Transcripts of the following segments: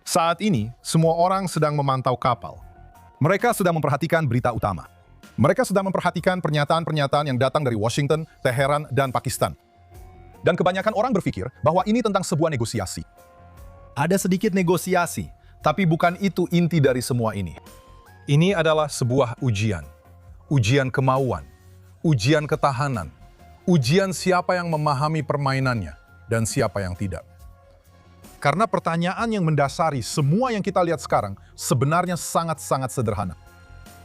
Saat ini, semua orang sedang memantau kapal. Mereka sedang memperhatikan berita utama. Mereka sedang memperhatikan pernyataan-pernyataan yang datang dari Washington, Teheran, dan Pakistan. Dan kebanyakan orang berpikir bahwa ini tentang sebuah negosiasi. Ada sedikit negosiasi, tapi bukan itu inti dari semua ini. Ini adalah sebuah ujian. Ujian kemauan, ujian ketahanan, ujian siapa yang memahami permainannya dan siapa yang tidak. Karena pertanyaan yang mendasari semua yang kita lihat sekarang sebenarnya sangat-sangat sederhana.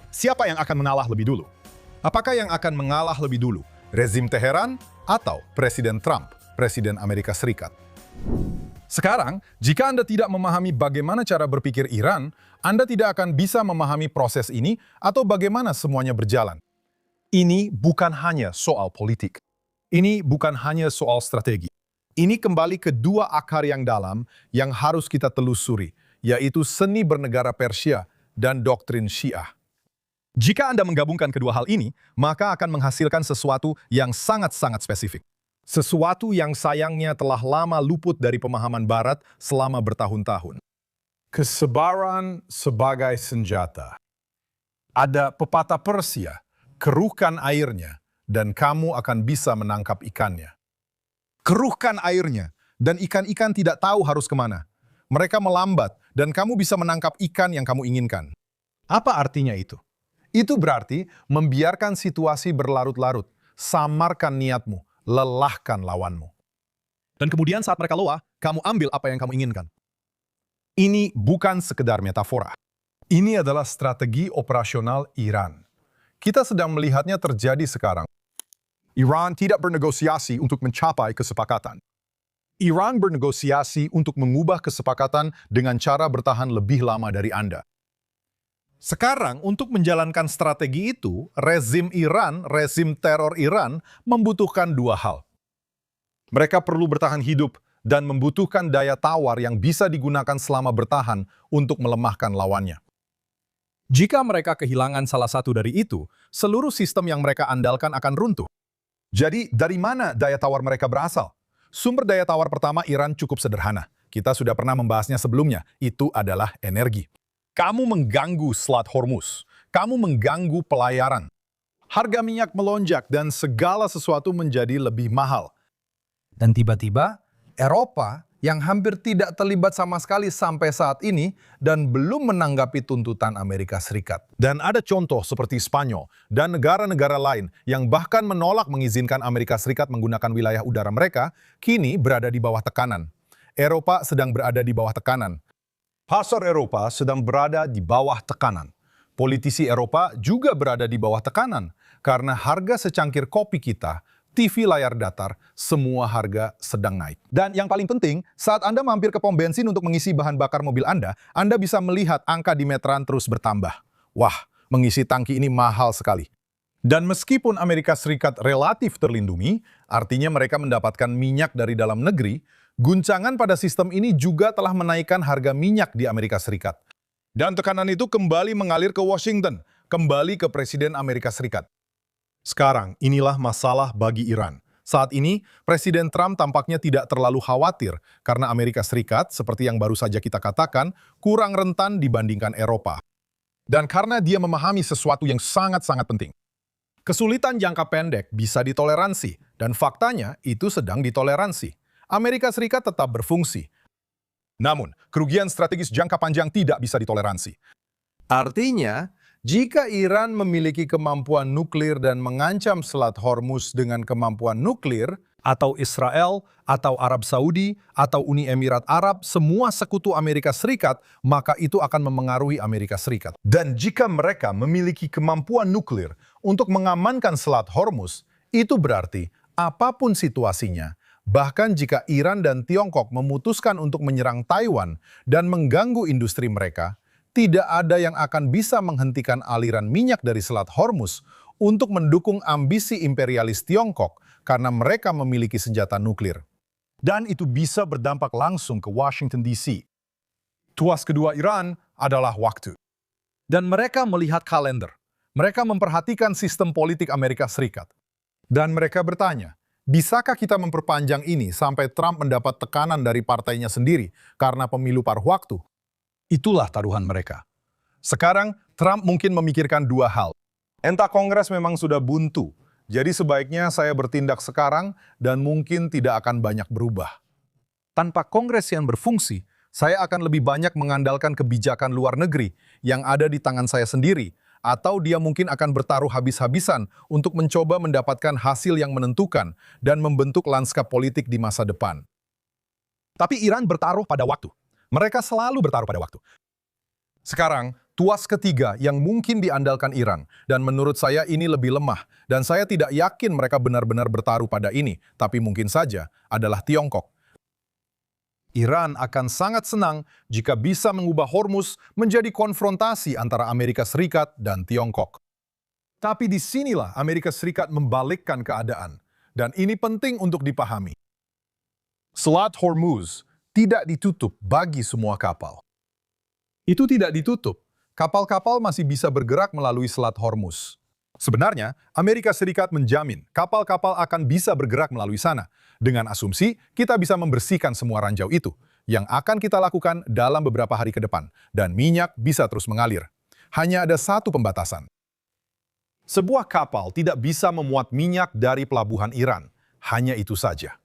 Siapa yang akan mengalah lebih dulu? Apakah yang akan mengalah lebih dulu? Rezim Teheran atau Presiden Trump, Presiden Amerika Serikat? Sekarang, jika Anda tidak memahami bagaimana cara berpikir Iran, Anda tidak akan bisa memahami proses ini atau bagaimana semuanya berjalan. Ini bukan hanya soal politik. Ini bukan hanya soal strategi. Ini kembali ke dua akar yang dalam yang harus kita telusuri, yaitu seni bernegara Persia dan doktrin Syiah. Jika Anda menggabungkan kedua hal ini, maka akan menghasilkan sesuatu yang sangat-sangat spesifik. Sesuatu yang sayangnya telah lama luput dari pemahaman Barat selama bertahun-tahun. Kesabaran sebagai senjata. Ada pepatah Persia, keruhkan airnya, dan kamu akan bisa menangkap ikannya. Keruhkan airnya, dan ikan-ikan tidak tahu harus kemana. Mereka melambat, dan kamu bisa menangkap ikan yang kamu inginkan. Apa artinya itu? Itu berarti membiarkan situasi berlarut-larut, samarkan niatmu, lelahkan lawanmu. Dan kemudian saat mereka lelah, kamu ambil apa yang kamu inginkan. Ini bukan sekedar metafora. Ini adalah strategi operasional Iran. Kita sedang melihatnya terjadi sekarang. Iran tidak bernegosiasi untuk mencapai kesepakatan. Iran bernegosiasi untuk mengubah kesepakatan dengan cara bertahan lebih lama dari Anda. Sekarang, untuk menjalankan strategi itu, rezim Iran, rezim teror Iran, membutuhkan dua hal. Mereka perlu bertahan hidup dan membutuhkan daya tawar yang bisa digunakan selama bertahan untuk melemahkan lawannya. Jika mereka kehilangan salah satu dari itu, seluruh sistem yang mereka andalkan akan runtuh. Jadi, dari mana daya tawar mereka berasal? Sumber daya tawar pertama Iran cukup sederhana. Kita sudah pernah membahasnya sebelumnya, itu adalah energi. Kamu mengganggu Selat Hormuz. Kamu mengganggu pelayaran. Harga minyak melonjak dan segala sesuatu menjadi lebih mahal. Dan tiba-tiba, Eropa yang hampir tidak terlibat sama sekali sampai saat ini dan belum menanggapi tuntutan Amerika Serikat. Dan ada contoh seperti Spanyol dan negara-negara lain yang bahkan menolak mengizinkan Amerika Serikat menggunakan wilayah udara mereka, kini berada di bawah tekanan. Eropa sedang berada di bawah tekanan. Pasar Eropa sedang berada di bawah tekanan. Politisi Eropa juga berada di bawah tekanan karena harga secangkir kopi kita, TV layar datar, semua harga sedang naik. Dan yang paling penting, saat Anda mampir ke pom bensin untuk mengisi bahan bakar mobil Anda bisa melihat angka di meteran terus bertambah. Wah, mengisi tangki ini mahal sekali. Dan meskipun Amerika Serikat relatif terlindungi, artinya mereka mendapatkan minyak dari dalam negeri, guncangan pada sistem ini juga telah menaikkan harga minyak di Amerika Serikat. Dan tekanan itu kembali mengalir ke Washington, kembali ke Presiden Amerika Serikat. Sekarang, inilah masalah bagi Iran. Saat ini, Presiden Trump tampaknya tidak terlalu khawatir karena Amerika Serikat, seperti yang baru saja kita katakan, kurang rentan dibandingkan Eropa. Dan karena dia memahami sesuatu yang sangat-sangat penting. Kesulitan jangka pendek bisa ditoleransi, dan faktanya itu sedang ditoleransi. Amerika Serikat tetap berfungsi. Namun, kerugian strategis jangka panjang tidak bisa ditoleransi. Artinya, jika Iran memiliki kemampuan nuklir dan mengancam Selat Hormuz dengan kemampuan nuklir, atau Israel, atau Arab Saudi, atau Uni Emirat Arab, semua sekutu Amerika Serikat, maka itu akan memengaruhi Amerika Serikat. Dan jika mereka memiliki kemampuan nuklir untuk mengamankan Selat Hormuz, itu berarti apapun situasinya, bahkan jika Iran dan Tiongkok memutuskan untuk menyerang Taiwan dan mengganggu industri mereka, tidak ada yang akan bisa menghentikan aliran minyak dari Selat Hormuz untuk mendukung ambisi imperialis Tiongkok karena mereka memiliki senjata nuklir. Dan itu bisa berdampak langsung ke Washington DC. Tuas kedua Iran adalah waktu. Dan mereka melihat kalender. Mereka memperhatikan sistem politik Amerika Serikat. Dan mereka bertanya, bisakah kita memperpanjang ini sampai Trump mendapat tekanan dari partainya sendiri karena pemilu paruh waktu? Itulah taruhan mereka. Sekarang, Trump mungkin memikirkan dua hal. Entah Kongres memang sudah buntu, jadi sebaiknya saya bertindak sekarang dan mungkin tidak akan banyak berubah. Tanpa Kongres yang berfungsi, saya akan lebih banyak mengandalkan kebijakan luar negeri yang ada di tangan saya sendiri, atau dia mungkin akan bertaruh habis-habisan untuk mencoba mendapatkan hasil yang menentukan dan membentuk lanskap politik di masa depan. Tapi Iran bertaruh pada waktu. Mereka selalu bertaruh pada waktu. Sekarang, tuas ketiga yang mungkin diandalkan Iran, dan menurut saya ini lebih lemah, dan saya tidak yakin mereka benar-benar bertaruh pada ini, tapi mungkin saja adalah Tiongkok. Iran akan sangat senang jika bisa mengubah Hormuz menjadi konfrontasi antara Amerika Serikat dan Tiongkok. Tapi disinilah Amerika Serikat membalikkan keadaan, dan ini penting untuk dipahami. Selat Hormuz tidak ditutup bagi semua kapal. Itu tidak ditutup. Kapal-kapal masih bisa bergerak melalui Selat Hormuz. Sebenarnya, Amerika Serikat menjamin kapal-kapal akan bisa bergerak melalui sana. Dengan asumsi, kita bisa membersihkan semua ranjau itu, yang akan kita lakukan dalam beberapa hari ke depan, dan minyak bisa terus mengalir. Hanya ada satu pembatasan. Sebuah kapal tidak bisa memuat minyak dari pelabuhan Iran. Hanya itu saja.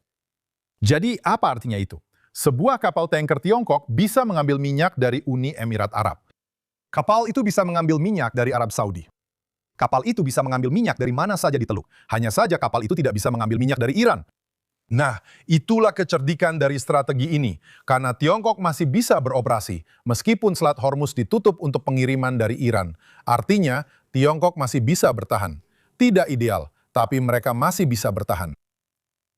Jadi, apa artinya itu? Sebuah kapal tanker Tiongkok bisa mengambil minyak dari Uni Emirat Arab. Kapal itu bisa mengambil minyak dari Arab Saudi. Kapal itu bisa mengambil minyak dari mana saja di Teluk. Hanya saja kapal itu tidak bisa mengambil minyak dari Iran. Nah, itulah kecerdikan dari strategi ini. Karena Tiongkok masih bisa beroperasi, meskipun Selat Hormuz ditutup untuk pengiriman dari Iran. Artinya, Tiongkok masih bisa bertahan. Tidak ideal, tapi mereka masih bisa bertahan.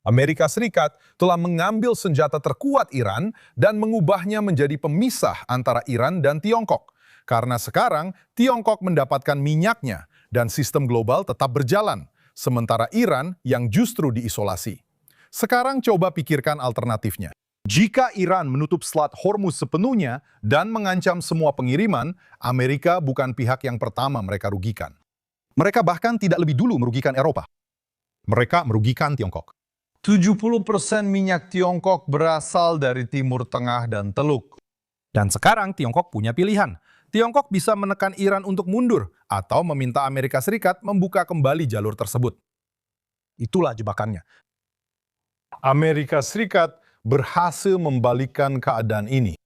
Amerika Serikat telah mengambil senjata terkuat Iran dan mengubahnya menjadi pemisah antara Iran dan Tiongkok. Karena sekarang Tiongkok mendapatkan minyaknya dan sistem global tetap berjalan, sementara Iran yang justru diisolasi. Sekarang coba pikirkan alternatifnya. Jika Iran menutup Selat Hormuz sepenuhnya dan mengancam semua pengiriman, Amerika bukan pihak yang pertama mereka rugikan. Mereka bahkan tidak lebih dulu merugikan Eropa. Mereka merugikan Tiongkok. 70% minyak Tiongkok berasal dari Timur Tengah dan Teluk. Dan sekarang Tiongkok punya pilihan. Tiongkok bisa menekan Iran untuk mundur atau meminta Amerika Serikat membuka kembali jalur tersebut. Itulah jebakannya. Amerika Serikat berhasil membalikkan keadaan ini.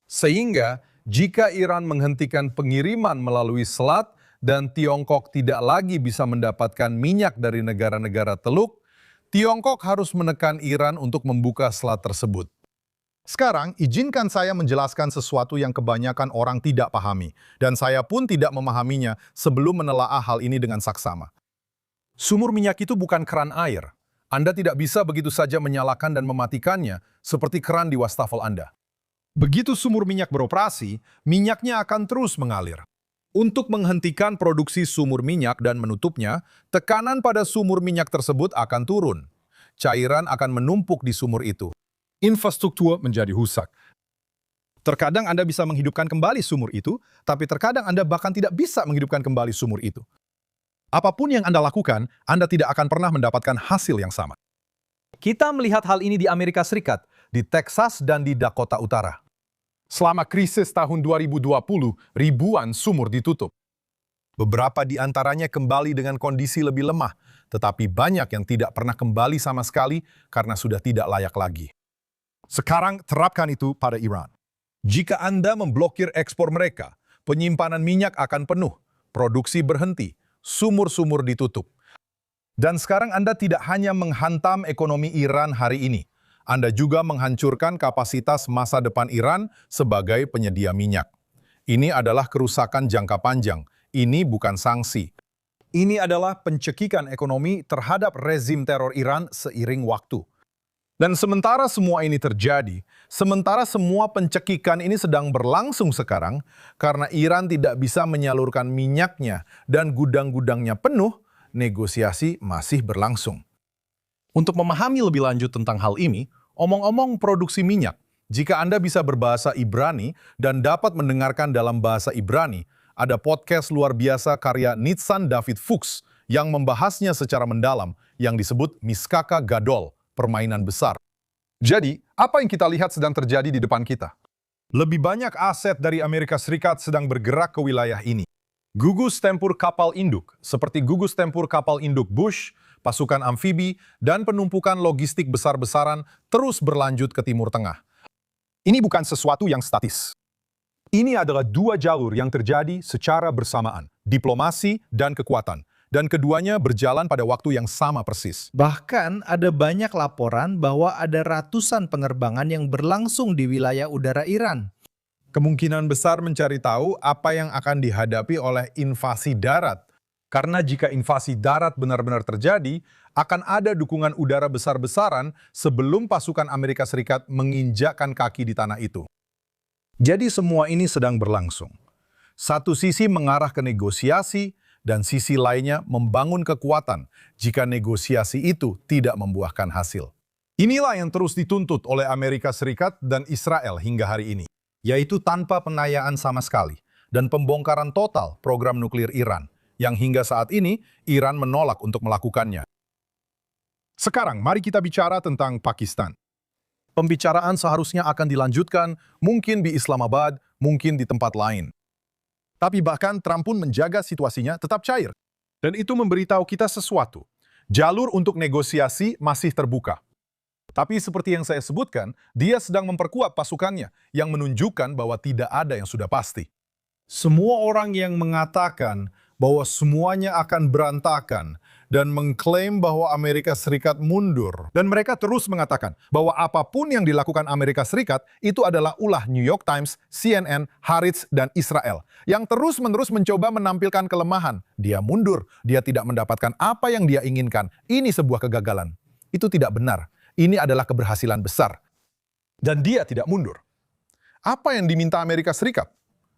Sehingga jika Iran menghentikan pengiriman melalui selat dan Tiongkok tidak lagi bisa mendapatkan minyak dari negara-negara Teluk, Tiongkok harus menekan Iran untuk membuka selat tersebut. Sekarang, izinkan saya menjelaskan sesuatu yang kebanyakan orang tidak pahami, dan saya pun tidak memahaminya sebelum menelaah hal ini dengan saksama. Sumur minyak itu bukan keran air. Anda tidak bisa begitu saja menyalakan dan mematikannya seperti keran di wastafel Anda. Begitu sumur minyak beroperasi, minyaknya akan terus mengalir. Untuk menghentikan produksi sumur minyak dan menutupnya, tekanan pada sumur minyak tersebut akan turun. Cairan akan menumpuk di sumur itu. Infrastruktur menjadi rusak. Terkadang Anda bisa menghidupkan kembali sumur itu, tapi terkadang Anda bahkan tidak bisa menghidupkan kembali sumur itu. Apapun yang Anda lakukan, Anda tidak akan pernah mendapatkan hasil yang sama. Kita melihat hal ini di Amerika Serikat, di Texas dan di Dakota Utara. Selama krisis tahun 2020, ribuan sumur ditutup. Beberapa di antaranya kembali dengan kondisi lebih lemah, tetapi banyak yang tidak pernah kembali sama sekali karena sudah tidak layak lagi. Sekarang terapkan itu pada Iran. Jika Anda memblokir ekspor mereka, penyimpanan minyak akan penuh, produksi berhenti, sumur-sumur ditutup. Dan sekarang Anda tidak hanya menghantam ekonomi Iran hari ini, Anda juga menghancurkan kapasitas masa depan Iran sebagai penyedia minyak. Ini adalah kerusakan jangka panjang. Ini bukan sanksi. Ini adalah pencekikan ekonomi terhadap rezim teror Iran seiring waktu. Dan sementara semua ini terjadi, sementara semua pencekikan ini sedang berlangsung sekarang, karena Iran tidak bisa menyalurkan minyaknya dan gudang-gudangnya penuh, negosiasi masih berlangsung. Untuk memahami lebih lanjut tentang hal ini, omong-omong produksi minyak, jika Anda bisa berbahasa Ibrani dan dapat mendengarkan dalam bahasa Ibrani, ada podcast luar biasa karya Nitzan David Fuchs yang membahasnya secara mendalam yang disebut Miskaka Gadol, permainan besar. Jadi, apa yang kita lihat sedang terjadi di depan kita? Lebih banyak aset dari Amerika Serikat sedang bergerak ke wilayah ini. Gugus tempur kapal induk, seperti gugus tempur kapal induk Bush, pasukan amfibi, dan penumpukan logistik besar-besaran terus berlanjut ke Timur Tengah. Ini bukan sesuatu yang statis. Ini adalah dua jalur yang terjadi secara bersamaan, diplomasi dan kekuatan. Dan keduanya berjalan pada waktu yang sama persis. Bahkan ada banyak laporan bahwa ada ratusan penerbangan yang berlangsung di wilayah udara Iran. Kemungkinan besar mencari tahu apa yang akan dihadapi oleh invasi darat. Karena jika invasi darat benar-benar terjadi, akan ada dukungan udara besar-besaran sebelum pasukan Amerika Serikat menginjakkan kaki di tanah itu. Jadi semua ini sedang berlangsung. Satu sisi mengarah ke negosiasi, dan sisi lainnya membangun kekuatan jika negosiasi itu tidak membuahkan hasil. Inilah yang terus dituntut oleh Amerika Serikat dan Israel hingga hari ini, yaitu tanpa pengayaan sama sekali dan pembongkaran total program nuklir Iran, yang hingga saat ini Iran menolak untuk melakukannya. Sekarang mari kita bicara tentang Pakistan. Pembicaraan seharusnya akan dilanjutkan, mungkin di Islamabad, mungkin di tempat lain. Tapi bahkan Trump pun menjaga situasinya tetap cair. Dan itu memberitahu kita sesuatu. Jalur untuk negosiasi masih terbuka. Tapi seperti yang saya sebutkan, dia sedang memperkuat pasukannya yang menunjukkan bahwa tidak ada yang sudah pasti. Semua orang yang mengatakan bahwa semuanya akan berantakan dan mengklaim bahwa Amerika Serikat mundur. Dan mereka terus mengatakan bahwa apapun yang dilakukan Amerika Serikat itu adalah ulah New York Times, CNN, Haaretz, dan Israel yang terus-menerus mencoba menampilkan kelemahan. Dia mundur, dia tidak mendapatkan apa yang dia inginkan. Ini sebuah kegagalan. Itu tidak benar. Ini adalah keberhasilan besar. Dan dia tidak mundur. Apa yang diminta Amerika Serikat?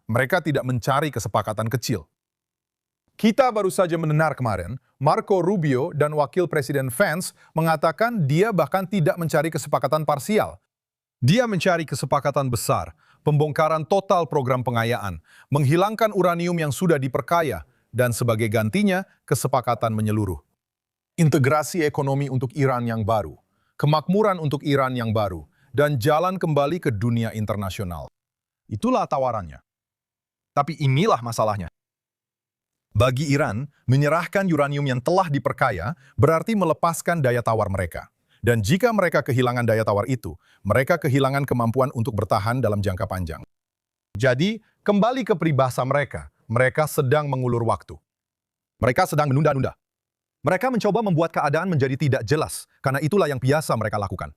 Mereka tidak mencari kesepakatan kecil. Kita baru saja mendengar kemarin, Marco Rubio dan Wakil Presiden Vance mengatakan dia bahkan tidak mencari kesepakatan parsial. Dia mencari kesepakatan besar, pembongkaran total program pengayaan, menghilangkan uranium yang sudah diperkaya, dan sebagai gantinya, kesepakatan menyeluruh. Integrasi ekonomi untuk Iran yang baru, kemakmuran untuk Iran yang baru, dan jalan kembali ke dunia internasional. Itulah tawarannya. Tapi inilah masalahnya. Bagi Iran, menyerahkan uranium yang telah diperkaya berarti melepaskan daya tawar mereka. Dan jika mereka kehilangan daya tawar itu, mereka kehilangan kemampuan untuk bertahan dalam jangka panjang. Jadi, kembali ke peribahasa mereka sedang mengulur waktu. Mereka sedang menunda-nunda. Mereka mencoba membuat keadaan menjadi tidak jelas, karena itulah yang biasa mereka lakukan.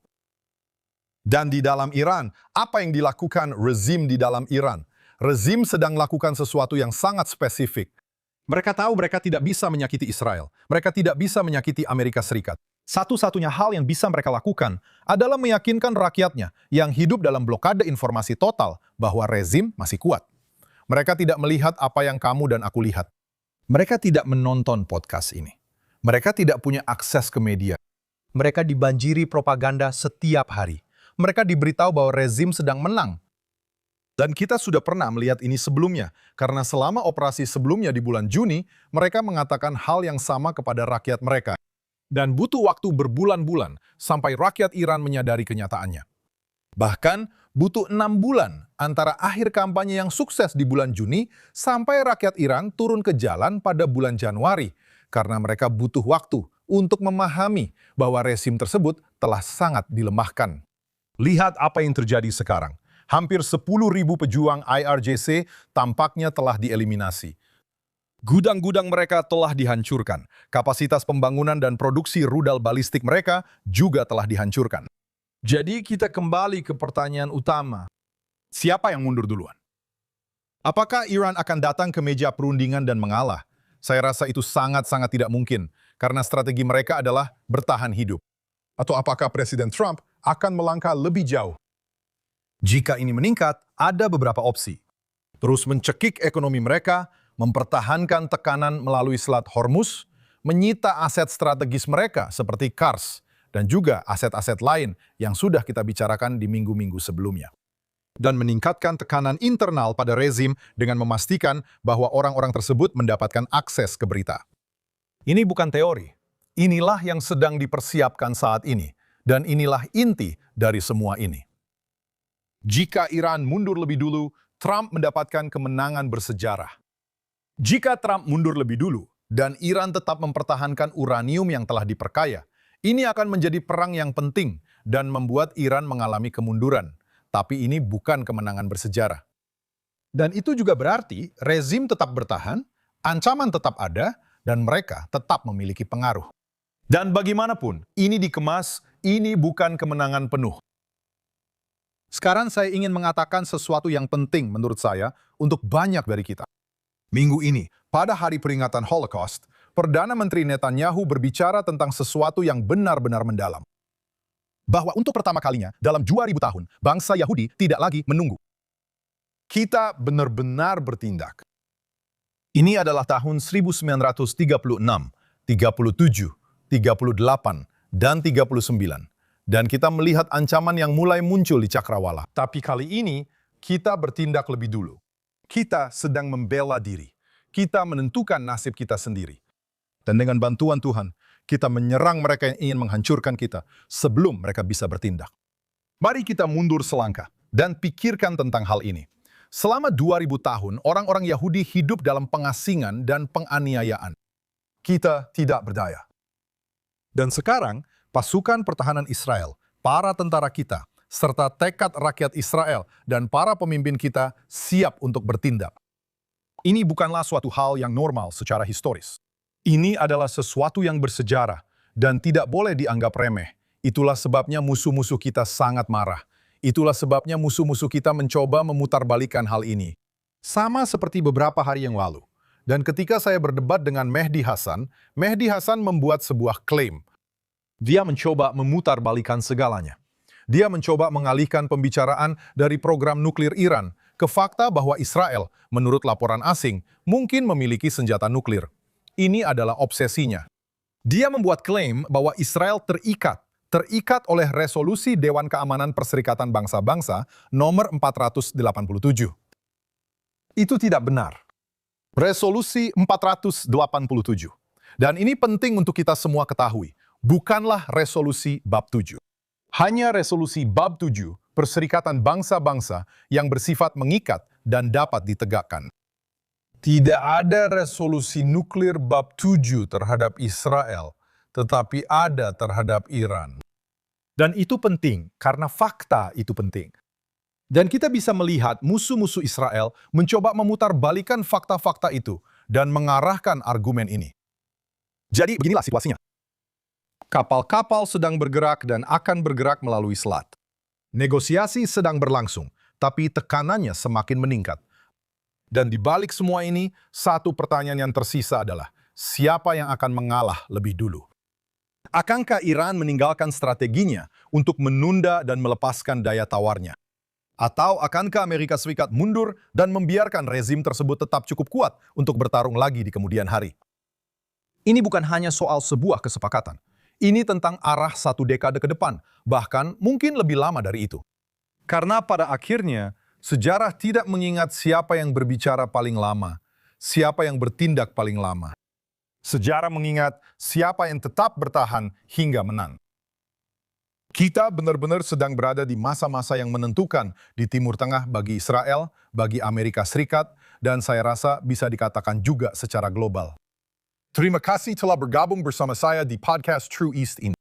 Dan di dalam Iran, apa yang dilakukan rezim di dalam Iran? Rezim sedang melakukan sesuatu yang sangat spesifik. Mereka tahu mereka tidak bisa menyakiti Israel. Mereka tidak bisa menyakiti Amerika Serikat. Satu-satunya hal yang bisa mereka lakukan adalah meyakinkan rakyatnya yang hidup dalam blokade informasi total bahwa rezim masih kuat. Mereka tidak melihat apa yang kamu dan aku lihat. Mereka tidak menonton podcast ini. Mereka tidak punya akses ke media. Mereka dibanjiri propaganda setiap hari. Mereka diberitahu bahwa rezim sedang menang. Dan kita sudah pernah melihat ini sebelumnya, karena selama operasi sebelumnya di bulan Juni, mereka mengatakan hal yang sama kepada rakyat mereka. Dan butuh waktu berbulan-bulan sampai rakyat Iran menyadari kenyataannya. Bahkan butuh 6 bulan antara akhir kampanye yang sukses di bulan Juni sampai rakyat Iran turun ke jalan pada bulan Januari, karena mereka butuh waktu untuk memahami bahwa rezim tersebut telah sangat dilemahkan. Lihat apa yang terjadi sekarang. Hampir 10.000 pejuang IRGC tampaknya telah dieliminasi. Gudang-gudang mereka telah dihancurkan. Kapasitas pembangunan dan produksi rudal balistik mereka juga telah dihancurkan. Jadi kita kembali ke pertanyaan utama. Siapa yang mundur duluan? Apakah Iran akan datang ke meja perundingan dan mengalah? Saya rasa itu sangat-sangat tidak mungkin, karena strategi mereka adalah bertahan hidup. Atau apakah Presiden Trump akan melangkah lebih jauh? Jika ini meningkat, ada beberapa opsi. Terus mencekik ekonomi mereka, mempertahankan tekanan melalui Selat Hormuz, menyita aset strategis mereka seperti Kars, dan juga aset-aset lain yang sudah kita bicarakan di minggu-minggu sebelumnya. Dan meningkatkan tekanan internal pada rezim dengan memastikan bahwa orang-orang tersebut mendapatkan akses ke berita. Ini bukan teori. Inilah yang sedang dipersiapkan saat ini. Dan inilah inti dari semua ini. Jika Iran mundur lebih dulu, Trump mendapatkan kemenangan bersejarah. Jika Trump mundur lebih dulu, dan Iran tetap mempertahankan uranium yang telah diperkaya, ini akan menjadi perang yang penting dan membuat Iran mengalami kemunduran. Tapi ini bukan kemenangan bersejarah. Dan itu juga berarti rezim tetap bertahan, ancaman tetap ada, dan mereka tetap memiliki pengaruh. Dan bagaimanapun, ini dikemas, ini bukan kemenangan penuh. Sekarang saya ingin mengatakan sesuatu yang penting menurut saya untuk banyak dari kita. Minggu ini, pada hari peringatan Holocaust, Perdana Menteri Netanyahu berbicara tentang sesuatu yang benar-benar mendalam. Bahwa untuk pertama kalinya dalam 2000 tahun, bangsa Yahudi tidak lagi menunggu. Kita benar-benar bertindak. Ini adalah tahun 1936, 37, 38, dan 39. Dan kita melihat ancaman yang mulai muncul di Cakrawala. Tapi kali ini, kita bertindak lebih dulu. Kita sedang membela diri. Kita menentukan nasib kita sendiri. Dan dengan bantuan Tuhan, kita menyerang mereka yang ingin menghancurkan kita sebelum mereka bisa bertindak. Mari kita mundur selangkah dan pikirkan tentang hal ini. Selama 2000 tahun, orang-orang Yahudi hidup dalam pengasingan dan penganiayaan. Kita tidak berdaya. Dan sekarang, pasukan pertahanan Israel, para tentara kita, serta tekad rakyat Israel dan para pemimpin kita siap untuk bertindak. Ini bukanlah suatu hal yang normal secara historis. Ini adalah sesuatu yang bersejarah dan tidak boleh dianggap remeh. Itulah sebabnya musuh-musuh kita sangat marah. Itulah sebabnya musuh-musuh kita mencoba memutarbalikkan hal ini. Sama seperti beberapa hari yang lalu. Dan ketika saya berdebat dengan Mehdi Hasan membuat sebuah klaim. Dia mencoba memutarbalikkan segalanya. Dia mencoba mengalihkan pembicaraan dari program nuklir Iran ke fakta bahwa Israel, menurut laporan asing, mungkin memiliki senjata nuklir. Ini adalah obsesinya. Dia membuat klaim bahwa Israel terikat oleh resolusi Dewan Keamanan Perserikatan Bangsa-Bangsa nomor 487. Itu tidak benar. Resolusi 487. Dan ini penting untuk kita semua ketahui. Bukanlah resolusi bab 7. Hanya resolusi bab 7, Perserikatan Bangsa-Bangsa yang bersifat mengikat dan dapat ditegakkan. Tidak ada resolusi nuklir bab 7 terhadap Israel, tetapi ada terhadap Iran. Dan itu penting, karena fakta itu penting. Dan kita bisa melihat musuh-musuh Israel mencoba memutarbalikkan fakta-fakta itu dan mengarahkan argumen ini. Jadi beginilah situasinya. Kapal-kapal sedang bergerak dan akan bergerak melalui selat. Negosiasi sedang berlangsung, tapi tekanannya semakin meningkat. Dan di balik semua ini, satu pertanyaan yang tersisa adalah, siapa yang akan mengalah lebih dulu? Akankah Iran meninggalkan strateginya untuk menunda dan melepaskan daya tawarnya? Atau akankah Amerika Serikat mundur dan membiarkan rezim tersebut tetap cukup kuat untuk bertarung lagi di kemudian hari? Ini bukan hanya soal sebuah kesepakatan. Ini tentang arah satu dekade ke depan, bahkan mungkin lebih lama dari itu. Karena pada akhirnya, sejarah tidak mengingat siapa yang berbicara paling lama, siapa yang bertindak paling lama. Sejarah mengingat siapa yang tetap bertahan hingga menang. Kita benar-benar sedang berada di masa-masa yang menentukan di Timur Tengah bagi Israel, bagi Amerika Serikat, dan saya rasa bisa dikatakan juga secara global. Terima kasih telah bergabung bersama saya di podcast True East ini.